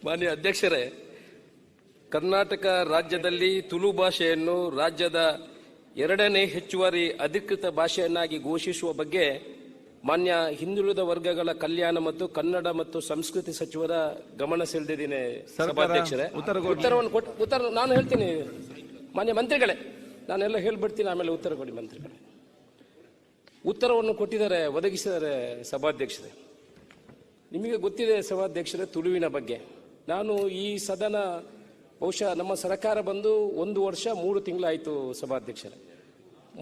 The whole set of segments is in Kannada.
ಮಾನ್ಯ ಅಧ್ಯಕ್ಷರೇ, ಕರ್ನಾಟಕ ರಾಜ್ಯದಲ್ಲಿ ತುಳು ಭಾಷೆಯನ್ನು ರಾಜ್ಯದ 2ನೇ ಹೆಚ್ಚುವರಿ ಅಧಿಕೃತ ಭಾಷೆಯನ್ನಾಗಿ ಘೋಷಿಸುವ ಬಗ್ಗೆ ಮಾನ್ಯ ಹಿಂದುಳಿದ ವರ್ಗಗಳ ಕಲ್ಯಾಣ ಮತ್ತು ಕನ್ನಡ ಮತ್ತು ಸಂಸ್ಕೃತಿ ಸಚಿವರ ಗಮನ ಸೆಳೆದಿದ್ದೇನೆ ಸಭಾಧ್ಯಕ್ಷರೇ. ಉತ್ತರ ನಾನು ಹೇಳ್ತೀನಿ ಮಾನ್ಯ ಮಂತ್ರಿಗಳೇ, ನಾನೆಲ್ಲ ಹೇಳ್ಬಿಡ್ತೀನಿ, ಆಮೇಲೆ ಉತ್ತರ ಕೊಡಿ ಮಂತ್ರಿಗಳೇ. ಉತ್ತರವನ್ನು ಕೊಟ್ಟಿದ್ದಾರೆ, ಒದಗಿಸಿದ್ದಾರೆ ಸಭಾಧ್ಯಕ್ಷರೇ. ನಿಮಗೆ ಗೊತ್ತಿದೆ ಸಭಾಧ್ಯಕ್ಷರೇ ತುಳುವಿನ ಬಗ್ಗೆ. ನಾನು ಈ ಸದನ ಬಹುಶಃ ನಮ್ಮ ಸರ್ಕಾರ ಬಂದು 1 ವರ್ಷ 3 ತಿಂಗಳಾಯಿತು ಸಭಾಧ್ಯಕ್ಷರೇ.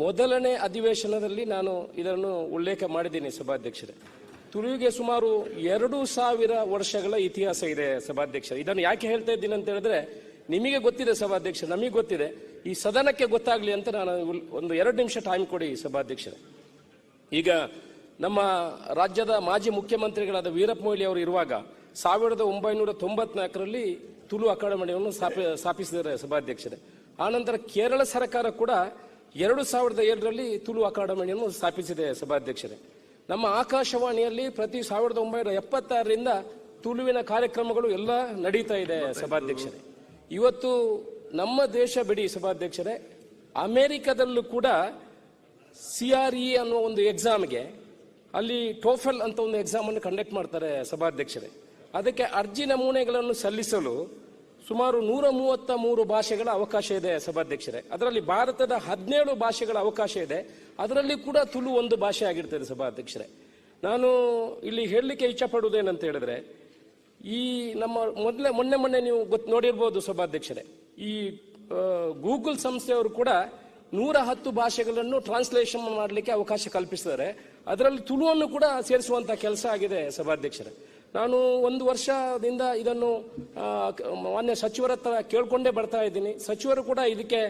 ಮೊದಲನೇ ಅಧಿವೇಶನದಲ್ಲಿ ನಾನು ಇದನ್ನು ಉಲ್ಲೇಖ ಮಾಡಿದ್ದೀನಿ ಸಭಾಧ್ಯಕ್ಷರೇ. ತುಳುವಿಗೆ ಸುಮಾರು 2000 ವರ್ಷಗಳ ಇತಿಹಾಸ ಇದೆ ಸಭಾಧ್ಯಕ್ಷರೇ. ಇದನ್ನು ಯಾಕೆ ಹೇಳ್ತಾ ಇದ್ದೀನಿ ಅಂತ ಹೇಳಿದ್ರೆ, ನಿಮಗೆ ಗೊತ್ತಿದೆ ಸಭಾಧ್ಯಕ್ಷರೇ, ನಮಗೆ ಗೊತ್ತಿದೆ, ಈ ಸದನಕ್ಕೆ ಗೊತ್ತಾಗ್ಲಿ ಅಂತ ನಾನು ಒಂದು 2 ನಿಮಿಷ ಟೈಮ್ ಕೊಡಿ ಸಭಾಧ್ಯಕ್ಷರೇ. ಈಗ ನಮ್ಮ ರಾಜ್ಯದ ಮಾಜಿ ಮುಖ್ಯಮಂತ್ರಿಗಳಾದ ವೀರಪ್ಪ ಮೊಯ್ಲಿ ಅವರು ಇರುವಾಗ 1994ರಲ್ಲಿ ತುಳು ಅಕಾಡೆಮಿಯನ್ನು ಸ್ಥಾಪಿಸಿದ್ದಾರೆ ಸಭಾಧ್ಯಕ್ಷರೇ. ಆನಂತರ ಕೇರಳ ಸರ್ಕಾರ ಕೂಡ 2007ರಲ್ಲಿ ತುಳು ಅಕಾಡೆಮಿಯನ್ನು ಸ್ಥಾಪಿಸಿದೆ ಸಭಾಧ್ಯಕ್ಷರೇ. ನಮ್ಮ ಆಕಾಶವಾಣಿಯಲ್ಲಿ ಪ್ರತಿ 1976ರಿಂದ ತುಳುವಿನ ಕಾರ್ಯಕ್ರಮಗಳು ಎಲ್ಲ ನಡೀತಾ ಇದೆ ಸಭಾಧ್ಯಕ್ಷರೇ. ಇವತ್ತು ನಮ್ಮ ದೇಶ ಬಿಡಿ ಸಭಾಧ್ಯಕ್ಷರೇ, ಅಮೆರಿಕದಲ್ಲೂ ಕೂಡ CRE ಅನ್ನೋ ಒಂದು ಎಕ್ಸಾಮ್ಗೆ ಅಲ್ಲಿ ಟೋಫೆಲ್ ಅಂತ ಒಂದು ಎಕ್ಸಾಮ್ ಅನ್ನು ಕಂಡಕ್ಟ್ ಮಾಡ್ತಾರೆ ಸಭಾಧ್ಯಕ್ಷರೇ. ಅದಕ್ಕೆ ಅರ್ಜಿ ನಮೂನೆಗಳನ್ನು ಸಲ್ಲಿಸಲು ಸುಮಾರು 133 ಭಾಷೆಗಳ ಅವಕಾಶ ಇದೆ ಸಭಾಧ್ಯಕ್ಷರೇ. ಅದರಲ್ಲಿ ಭಾರತದ 17 ಭಾಷೆಗಳ ಅವಕಾಶ ಇದೆ. ಅದರಲ್ಲಿ ಕೂಡ ತುಳು ಒಂದು ಭಾಷೆ ಆಗಿರ್ತದೆ ಸಭಾಧ್ಯಕ್ಷರೇ. ನಾನು ಇಲ್ಲಿ ಹೇಳಲಿಕ್ಕೆ ಇಚ್ಛಪಡುವುದೇನಂತ ಹೇಳಿದ್ರೆ, ಈ ನಮ್ಮ ಮೊನ್ನೆ ನೀವು ನೋಡಿರ್ಬೋದು ಸಭಾಧ್ಯಕ್ಷರೇ, ಈ ಗೂಗಲ್ ಸಂಸ್ಥೆಯವರು ಕೂಡ 110 ಭಾಷೆಗಳನ್ನು ಟ್ರಾನ್ಸ್ಲೇಷನ್ ಮಾಡಲಿಕ್ಕೆ ಅವಕಾಶ ಕಲ್ಪಿಸಿದ್ದಾರೆ. ಅದರಲ್ಲಿ ತುಳುವನ್ನು ಕೂಡ ಸೇರಿಸುವಂತಹ ಕೆಲಸ ಆಗಿದೆ ಸಭಾಧ್ಯಕ್ಷರೇ. ನಾನು 1 ವರ್ಷದಿಂದ ಇದನ್ನು ಮಾನ್ಯ ಸಚಿವರ ಹತ್ರ ಕೇಳ್ಕೊಂಡೇ ಬರ್ತಾ ಇದ್ದೀನಿ. ಸಚಿವರು ಕೂಡ ಇದಕ್ಕೆ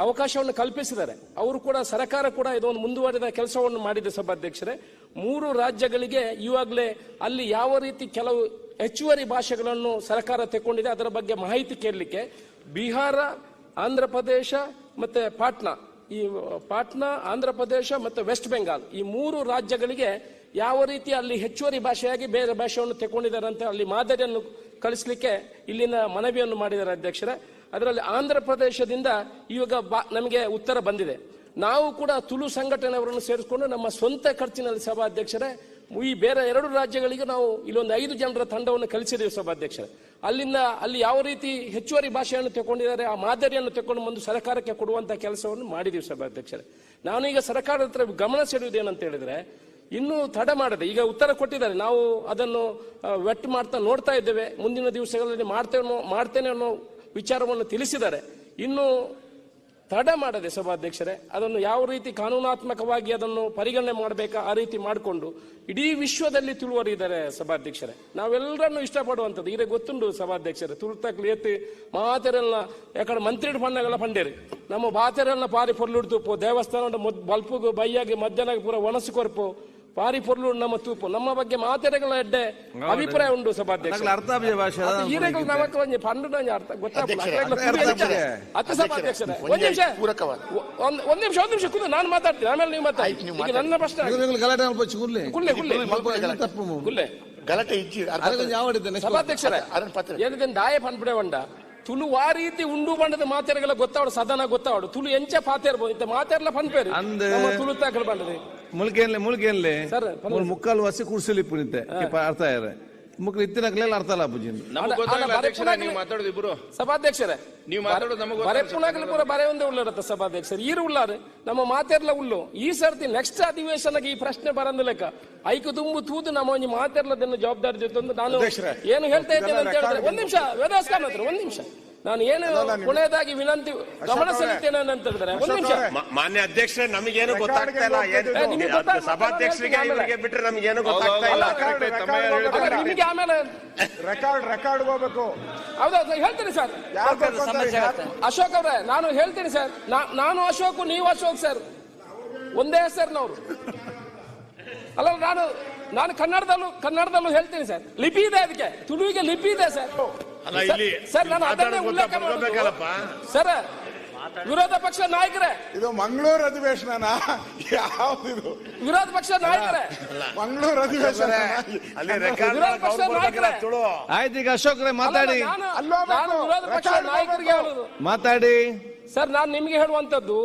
ಅವಕಾಶವನ್ನು ಕಲ್ಪಿಸಿದ್ದಾರೆ. ಅವರು ಕೂಡ ಸರ್ಕಾರ ಕೂಡ ಇದೊಂದು ಮುಂದುವರಿದ ಕೆಲಸವನ್ನು ಮಾಡಿದೆ ಸಭಾಧ್ಯಕ್ಷರೇ. 3 ರಾಜ್ಯಗಳಿಗೆ ಇವಾಗಲೇ ಅಲ್ಲಿ ಯಾವ ರೀತಿ ಕೆಲವು ಹೆಚ್ಚುವರಿ ಭಾಷೆಗಳನ್ನು ಸರ್ಕಾರ ತೆಕ್ಕೊಂಡಿದೆ ಅದರ ಬಗ್ಗೆ ಮಾಹಿತಿ ಕೇಳಲಿಕ್ಕೆ ಬಿಹಾರ, ಆಂಧ್ರ ಪ್ರದೇಶ ಮತ್ತೆ ಪಾಟ್ನಾ, ಆಂಧ್ರ ಪ್ರದೇಶ ಮತ್ತು ವೆಸ್ಟ್ ಬೆಂಗಾಲ್ ಈ 3 ರಾಜ್ಯಗಳಿಗೆ ಯಾವ ರೀತಿ ಅಲ್ಲಿ ಹೆಚ್ಚುವರಿ ಭಾಷೆಯಾಗಿ ಬೇರೆ ಭಾಷೆಯನ್ನು ತೆಕ್ಕೊಂಡಿದ್ದಾರೆ ಅಂತ ಅಲ್ಲಿ ಮಾದರಿಯನ್ನು ಕಳಿಸಲಿಕ್ಕೆ ಇಲ್ಲಿನ ಮನವಿಯನ್ನು ಮಾಡಿದ್ದಾರೆ ಅಧ್ಯಕ್ಷರೇ. ಅದರಲ್ಲಿ ಆಂಧ್ರ ಪ್ರದೇಶದಿಂದ ಇವಾಗ ನಮಗೆ ಉತ್ತರ ಬಂದಿದೆ. ನಾವು ಕೂಡ ತುಳು ಸಂಘಟನೆಯವರನ್ನು ಸೇರಿಸಿಕೊಂಡು ನಮ್ಮ ಸ್ವಂತ ಖರ್ಚಿನಲ್ಲಿ ಸಭಾಧ್ಯಕ್ಷರೇ ಈ ಬೇರೆ 2 ರಾಜ್ಯಗಳಿಗೆ ನಾವು ಇಲ್ಲೊಂದು 5 ಜನರ ತಂಡವನ್ನು ಕಳಿಸಿದ್ದೇವೆ ಸಭಾಧ್ಯಕ್ಷರೇ. ಅಲ್ಲಿ ಯಾವ ರೀತಿ ಹೆಚ್ಚುವರಿ ಭಾಷೆಯನ್ನು ತಗೊಂಡಿದ್ದಾರೆ ಆ ಮಾದರಿಯನ್ನು ತಗೊಂಡು ಬಂದು ಸರ್ಕಾರಕ್ಕೆ ಕೊಡುವಂತ ಕೆಲಸವನ್ನು ಮಾಡಿದೀವಿ ಸಭಾಧ್ಯಕ್ಷರೇ. ನಾನು ಈಗ ಸರ್ಕಾರದ ಹತ್ರ ಗಮನ ಸೆಳೆಯುವುದೇನಂತ ಹೇಳಿದ್ರೆ, ಇನ್ನೂ ತಡ ಮಾಡದೆ ಈಗ ಉತ್ತರ ಕೊಟ್ಟಿದ್ದಾರೆ, ನಾವು ಅದನ್ನು ವೆಟ್ ಮಾಡ್ತಾ ನೋಡ್ತಾ ಇದ್ದೇವೆ, ಮುಂದಿನ ದಿವಸಗಳಲ್ಲಿ ಮಾಡ್ತೇನೆ ಅನ್ನೋ ವಿಚಾರವನ್ನು ತಿಳಿಸಿದ್ದಾರೆ. ಇನ್ನು ತಡ ಮಾಡದೆ ಸಭಾಧ್ಯಕ್ಷರೇ ಅದನ್ನು ಯಾವ ರೀತಿ ಕಾನೂನಾತ್ಮಕವಾಗಿ ಅದನ್ನು ಪರಿಗಣನೆ ಮಾಡಬೇಕಾ ಆ ರೀತಿ ಮಾಡಿಕೊಂಡು ಇಡೀ ವಿಶ್ವದಲ್ಲಿ ತುಳುವರಿದ್ದಾರೆ ಸಭಾಧ್ಯಕ್ಷರೇ. ನಾವೆಲ್ಲರನ್ನು ಇಷ್ಟಪಡುವಂಥದ್ದು ಈಗ ಗೊತ್ತುಂಟು ಸಭಾಧ್ಯಕ್ಷರೇ. ತುಳುತಕ್ಲು ಎತ್ತಿ ಮಾತೆರೆಲ್ಲ ಯಾಕಡೆ ಮಂತ್ರಿ ಪಣ್ಣಗಳ ಪಂಡೇರಿ ನಮ್ಮ ಬಾತೆರೆಲ್ಲ ಪಾರಿ ಪೊರ್ಲುಡ್ತುಪ್ಪು ದೇವಸ್ಥಾನದ ಬಲ್ಪುಗು ಬೈಯಾಗಿ ಮಧ್ಯಾಹ್ನ ಪೂರ ಒಣಸು ಕೊರ್ಪು ಪಾರಿ ಪೊರ್ಲು ನಮ್ಮ ತೂಪು ನಮ್ಮ ಬಗ್ಗೆ ಮಾತೆರೆಗಳ ಎಡ್ಡೆ ಅಭಿಪ್ರಾಯ ಉಂಟು ಸಭಾಧ್ಯಕ್ಷ. ಒಂದ್ ನಿಮಿಷ ಕೂತು ನಾನು ಮಾತಾಡ್ತೀನಿ, ಆಮೇಲೆ ನೀವು ಮಾತಾಡಿ. ನನ್ನ ಪ್ರಶ್ನೆ ಸಭಾಧ್ಯಕ್ಷರೇ ಏನಿದೆ ದಾಯ ಪನ್ಪಡೆ ಬಂಡ ತುಳು ಆ ರೀತಿ ಉಂಡು ಬಂಡದ ಮಾತೆರೆಗಳ ಗೊತ್ತಾವಡು ಸದನ ಗೊತ್ತಾವಡು ತುಳು ಎಂಚ ಪಾತೇರ್ಬೋದು ಇಂತ ಮಾತೆರ್ಲ ಪನ್ಪೇರು ತುಳು ತಾಕಲು ಬಂಡದೆ ಮುಳ್ಕೇನ್ಲೆ ಸರ್ ಮುಕ್ಕಾಲು ವಸಿ ಕುರ್ಸಲಿ ಪುನಿತೆ ಅರ್ಥ ಯಾರ ಮುಕ್ಳು ಇತ್ತಿನಕ್ಲೆಲ್ಲ ಅರ್ಥ ಅಲ್ಲ ಪೂಜಿನ್ ಸಭಾಧ್ಯಕ್ಷರೇ ನೀವು ಬರೆಪುಣಾಗಲು ಪೂರ ಬರೆ ಒಂದೇ ಉಳ್ಳರತ್ತ ಸಭಾಧ್ಯಕ್ಷರು ಈರು ಉಳ್ಳಾರು ನಮ್ಮ ಮಾತೆರ್ಲ ಉಳ್ಳು ಈ ಸರ್ತಿ ನೆಕ್ಸ್ಟ್ ಅಧಿವೇಶನಕ್ಕೆ ಈ ಪ್ರಶ್ನೆ ಬರಂದ ಲೆಕ್ಕ ಐಕು ತುಂಬು ತೂದು ನಮ್ಮ ಒಂದು ಮಾತೆರ್ಲದನ್ನು ಜವಾಬ್ದಾರಿ ಜೊತೆ ನಾನು ಏನು ಹೇಳ್ತಾ ಇದ್ದೇನೆ ಅಂತ ಹೇಳಿದ್ರೆ ಒಂದ್ ನಿಮಿಷ ವೇದಾಸ್ಕಾನ್ ಹತ್ರ ಒಂದ್ ನಿಮಿಷ ನಾನು ಏನು ಕೊನೆಯದಾಗಿ ವಿನಂತಿ ಗಮನ ಸೆಳೆಯುತ್ತೇನೆ ಅಂತ ಹೇಳಿದ್ರೆ ಒಂದ್ ನಿಮಿಷ ಮಾನ್ಯ ಅಧ್ಯಕ್ಷರೇ ನಮಗೇನು ಗೊತ್ತಾಗ್ತಾ ಇಲ್ಲ, ಸಭಾಧ್ಯಕ್ಷರಿಗೆ ಬಿಟ್ಟರೆ ನಮಗೇನು ಗೊತ್ತಾಗ್ತಾ ಇಲ್ಲ. ನಿಮಗೆ ಆಮೇಲೆ ರೆಕಾರ್ಡ್ ಹೋಗ್ಬೇಕು. ಹೌದೌದು ಹೇಳ್ತೀನಿ ಸರ್. ಅಶೋಕ್ ಅವ್ರೆ ನಾನು ಹೇಳ್ತೀನಿ ಸರ್, ನಾನು ಅಶೋಕ್ ನೀವು ಅಶೋಕ್ ಸರ್ ಒಂದೇ ಹೆಸರಿನವರು ಅಲ್ಲ. ನಾನು ಕನ್ನಡದಲ್ಲೂ ಹೇಳ್ತೀನಿ ಸರ್, ಲಿಪಿ ಇದೆ ಅದಕ್ಕೆ, ತುಳುವಿಗೆ ಲಿಪಿ ಇದೆ ಸರ್. ಸರ್ ನಾನು ಅದನ್ನೇ ಉಲ್ಲೇಖ ಸರ್ ವಿರೋಧ ಪಕ್ಷ ನಾಯಕರೇ, ಇದು ಮಂಗಳೂರು ಅಧಿವೇಶನ ಯಾವ್ದಿದು? ವಿರೋಧ ಪಕ್ಷ ನಾಯಕರೇ, ಮಂಗಳೂರು ಅಧಿವೇಶನ ಅಲ್ಲಿ ರೆಕಾರ್ಡ್ ವಿರೋಧ ಪಕ್ಷ ನಾಯಕರೇ. ತುಳು ಆಯ್ತು, ಈಗ ಅಶೋಕ್ರೆ ಮಾತಾಡಿ, ನಾನು ವಿರೋಧ ಪಕ್ಷ ನಾಯಕರಿಗೆ ಹೇಳುದು. ಮಾತಾಡಿ ಸರ್, ನಾನು ನಿಮ್ಗೆ ಹೇಳುವಂತದ್ದು,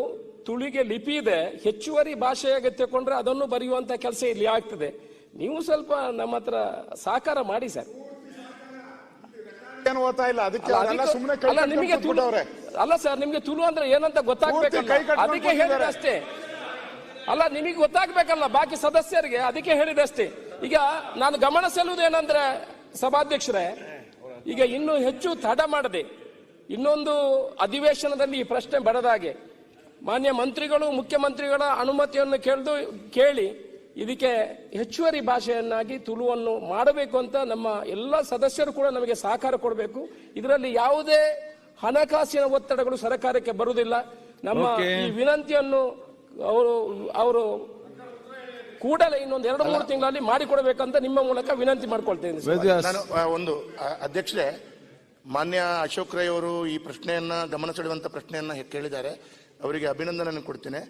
ತುಳಿಗೆ ಲಿಪಿ ಇದೆ, ಹೆಚ್ಚುವರಿ ಭಾಷೆಯಾಗಿ ತಗೊಂಡ್ರೆ ಅದನ್ನು ಬರೆಯುವಂತ ಕೆಲಸ ಇಲ್ಲಿ ಆಗ್ತದೆ. ನೀವು ಸ್ವಲ್ಪ ನಮ್ಮ ಹತ್ರ ಸಹಕಾರ ಮಾಡಿ ಸರ್. ಏನು ಓದ್ತಾ ಇಲ್ಲ, ಅದಕ್ಕೆ ಅದೆಲ್ಲ ಸುಮ್ಮನೆ ಅಲ್ಲ, ನಿಮಗೆ ತುಳು ಅಲ್ಲ ಸರ್, ನಿಮ್ಗೆ ತುಳು ಅಂದ್ರೆ ಏನಂತ ಗೊತ್ತಾಗ್ಬೇಕಲ್ಲ, ಕೈ ಕಟ್ಕೊಂಡು ಅದಕ್ಕೆ ಹೇಳಿದೆ ಅಷ್ಟೇ. ಅಲ್ಲ, ನಿಮಗೆ ಗೊತ್ತಾಗ್ಬೇಕಲ್ಲ ಬಾಕಿ ಸದಸ್ಯರಿಗೆ, ಅದಕ್ಕೆ ಹೇಳಿದೆ ಅಷ್ಟೇ. ಈಗ ನಾನು ಗಮನ ಸೆಲ್ಲುವುದೇನಂದ್ರೆ ಸಭಾಧ್ಯಕ್ಷರೇ, ಈಗ ಇನ್ನು ಹೆಚ್ಚು ತಡ ಮಾಡದೆ ಇನ್ನೊಂದು ಅಧಿವೇಶನದಲ್ಲಿ ಈ ಪ್ರಶ್ನೆ ಬರದಾಗೆ ಮಾನ್ಯ ಮಂತ್ರಿಗಳು ಮುಖ್ಯಮಂತ್ರಿಗಳ ಅನುಮತಿಯನ್ನು ಕೇಳಿ ಇದಕ್ಕೆ ಹೆಚ್ಚುವರಿ ಭಾಷೆಯನ್ನಾಗಿ ತುಳುವನ್ನು ಮಾಡಬೇಕು ಅಂತ ನಮ್ಮ ಎಲ್ಲ ಸದಸ್ಯರು ಕೂಡ ನಮಗೆ ಸಹಕಾರ ಕೊಡಬೇಕು. ಇದರಲ್ಲಿ ಯಾವುದೇ ಹಣಕಾಸಿನ ಒತ್ತಡಗಳು ಸರ್ಕಾರಕ್ಕೆ ಬರುವುದಿಲ್ಲ. ನಮ್ಮ ಈ ವಿನಂತಿಯನ್ನು ಅವರು ಕೂಡಲೇ ಇನ್ನೊಂದು 2-3 ತಿಂಗಳಲ್ಲಿ ಮಾಡಿಕೊಡಬೇಕಂತ ನಿಮ್ಮ ಮೂಲಕ ವಿನಂತಿ ಮಾಡ್ಕೊಳ್ತೇನೆ. ನಾನು ಒಂದು ಅಧ್ಯಕ್ಷರೇ, ಮಾನ್ಯ ಅಶೋಕ್ ರೈ ಅವರು ಈ ಪ್ರಶ್ನೆಯನ್ನ ಗಮನ ಸೆಳೆಯುವಂತ ಪ್ರಶ್ನೆಯನ್ನ ಕೇಳಿದ್ದಾರೆ. ಅವರಿಗೆ ಅಭಿನಂದನೆ ಕೊಡ್ತೇನೆ.